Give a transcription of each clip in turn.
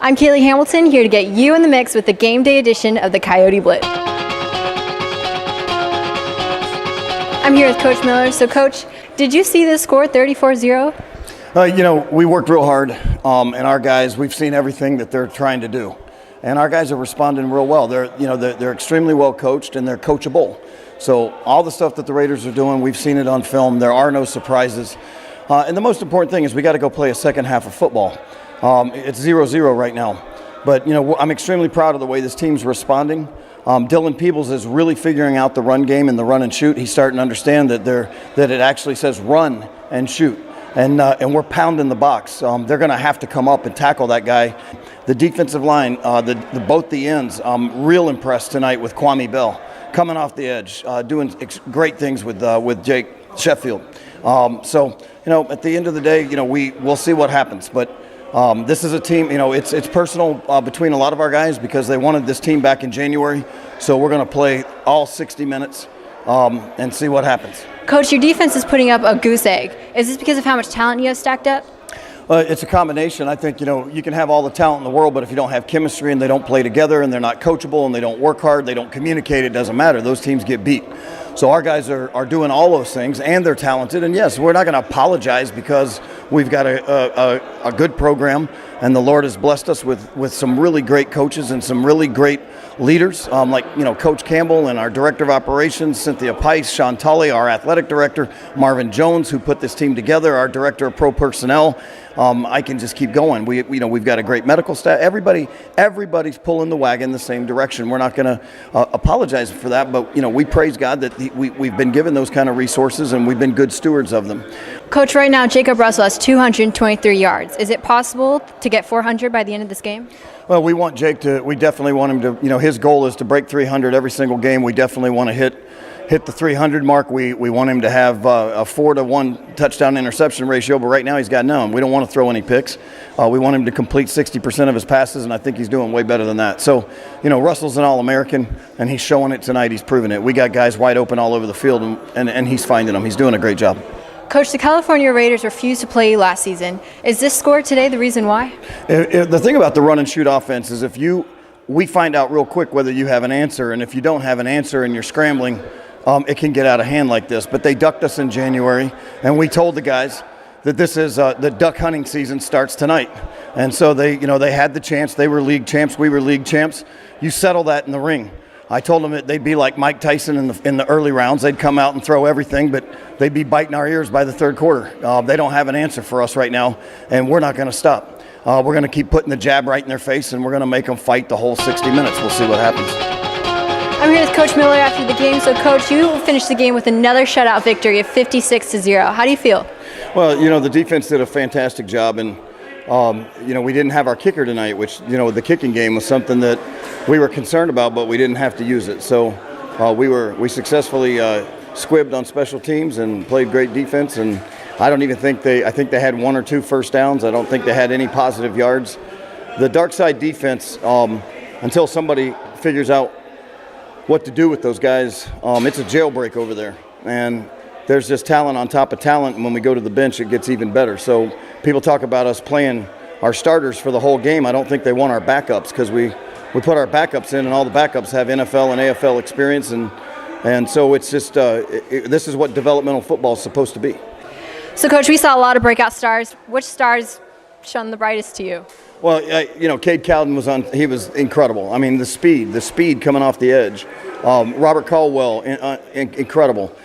I'm Kaylee Hamilton, here to get you in the mix with the game day edition of the Coyote Blitz. I'm here with Coach Miller. So, Coach, did you see this score, 34-0? We worked real hard, and our guys, we've seen everything that they're trying to do. And our guys are responding real well. They're extremely well coached, and they're coachable. So all the stuff that the Raiders are doing, we've seen it on film. There are no surprises. And the most important thing is we got to go play a second half of football. It's 0-0 right now. But, I'm extremely proud of the way this team's responding. Dylan Peebles is really figuring out the run game and the run and shoot. He's starting to understand that it actually says run and shoot. And we're pounding the box. They're going to have to come up and tackle that guy. The defensive line, both the ends, real impressed tonight with Kwame Bell coming off the edge, doing great things with Jake Sheffield. At the end of the day, we'll see what happens. But this is a team, it's personal between a lot of our guys because they wanted this team back in January. So we're going to play all 60 minutes and see what happens. Coach, your defense is putting up a goose egg. Is this because of how much talent you have stacked up? It's a combination. I think, you can have all the talent in the world, but if you don't have chemistry and they don't play together and they're not coachable and they don't work hard, they don't communicate, it doesn't matter. Those teams get beat. So our guys are doing all those things, and they're talented. And, yes, we're not going to apologize because we've got a good program, and the Lord has blessed us with some really great coaches and some really great leaders, Coach Campbell and our Director of Operations, Cynthia Pice, Sean Tully, our Athletic Director, Marvin Jones, who put this team together, our Director of Pro Personnel. I can just keep going. We've got a great medical staff. Everybody's pulling the wagon the same direction. We're not going to apologize for that, but we praise God that we've been given those kind of resources and we've been good stewards of them. Coach, right now Jacob Russell has 223 yards. Is it possible to get 400 by the end of this game? Well, we want Jake to. We definitely want him to. His goal is to break 300 every single game. We definitely want to hit the 300 mark. We want him to have a 4-to-1 touchdown interception ratio, but right now he's got none. We don't want to throw any picks. We want him to complete 60% of his passes, and I think he's doing way better than that. So, Russell's an All-American, and he's showing it tonight. He's proven it. We got guys wide open all over the field, and he's finding them. He's doing a great job. Coach, the California Raiders refused to play you last season. Is this score today the reason why? The thing about the run and shoot offense is we find out real quick whether you have an answer, and if you don't have an answer and you're scrambling, it can get out of hand like this. But they ducked us in January, and we told the guys that this is the duck hunting season starts tonight. And so they had the chance. They were league champs. We were league champs. You settle that in the ring. I told them that they'd be like Mike Tyson in the early rounds. They'd come out and throw everything, but they'd be biting our ears by the third quarter. They don't have an answer for us right now, and we're not going to stop. We're going to keep putting the jab right in their face, and we're going to make them fight the whole 60 minutes. We'll see what happens. I'm here with Coach Miller after the game. So, Coach, you finished the game with another shutout victory of 56-0. How do you feel? Well, the defense did a fantastic job, and we didn't have our kicker tonight, which, the kicking game was something that we were concerned about, but we didn't have to use it. So we successfully squibbed on special teams and played great defense. And I don't even think I think they had 1 or 2 first downs. I don't think they had any positive yards. The dark side defense, until somebody figures out what to do with those guys, it's a jailbreak over there. And there's just talent on top of talent, and when we go to the bench, it gets even better. So people talk about us playing our starters for the whole game. I don't think they want our backups because we put our backups in, and all the backups have NFL and AFL experience, and so it's just this is what developmental football is supposed to be. So, Coach, we saw a lot of breakout stars. Which stars shone the brightest to you? Well, Cade Cowden he was incredible. I mean, the speed coming off the edge. Robert Caldwell, incredible.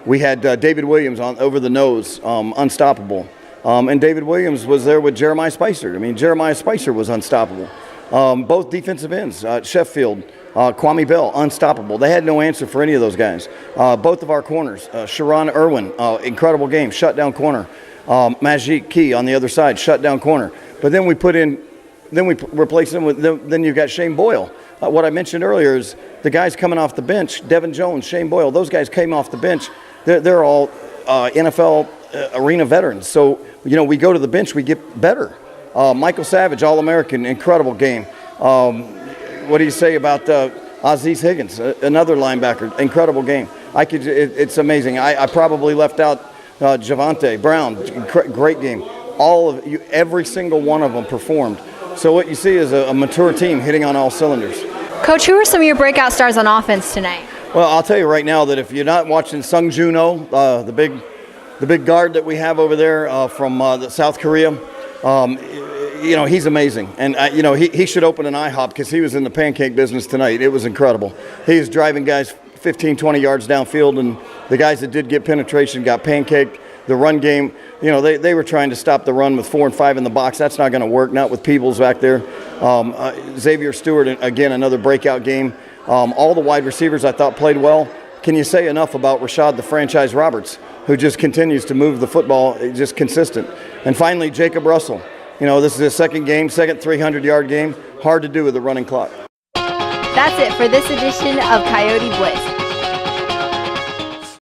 We had David Williams over the nose, unstoppable. And David Williams was there with Jeremiah Spicer. I mean, Jeremiah Spicer was unstoppable. Both defensive ends, Sheffield, Kwame Bell, unstoppable. They had no answer for any of those guys. Both of our corners, Sharon Irwin, incredible game, shutdown corner. Majik Key on the other side, shutdown corner. But then we replace them with, then you've got Shane Boyle. What I mentioned earlier is the guys coming off the bench, Devin Jones, Shane Boyle, those guys came off the bench. They're all NFL arena veterans. So, we go to the bench, we get better. Michael Savage, All-American, incredible game. What do you say about Aziz Higgins, another linebacker, incredible game. It's amazing. I probably left out Javonte Brown, great game. Every single one of them performed. So what you see is a mature team hitting on all cylinders. Coach, who are some of your breakout stars on offense tonight? Well, I'll tell you right now that if you're not watching Sung Juno, the big guard that we have over there from South Korea, he's amazing. And, he should open an IHOP because he was in the pancake business tonight. It was incredible. He was driving guys 15, 20 yards downfield, and the guys that did get penetration got pancaked. The run game, they were trying to stop the run with 4 and 5 in the box. That's not going to work, not with Peebles back there. Xavier Stewart, again, another breakout game. All the wide receivers I thought played well. Can you say enough about Rashad the Franchise Roberts, who just continues to move the football, just consistent? And finally, Jacob Russell. This is his second 300-yard game. Hard to do with the running clock. That's it for this edition of Coyote Blitz.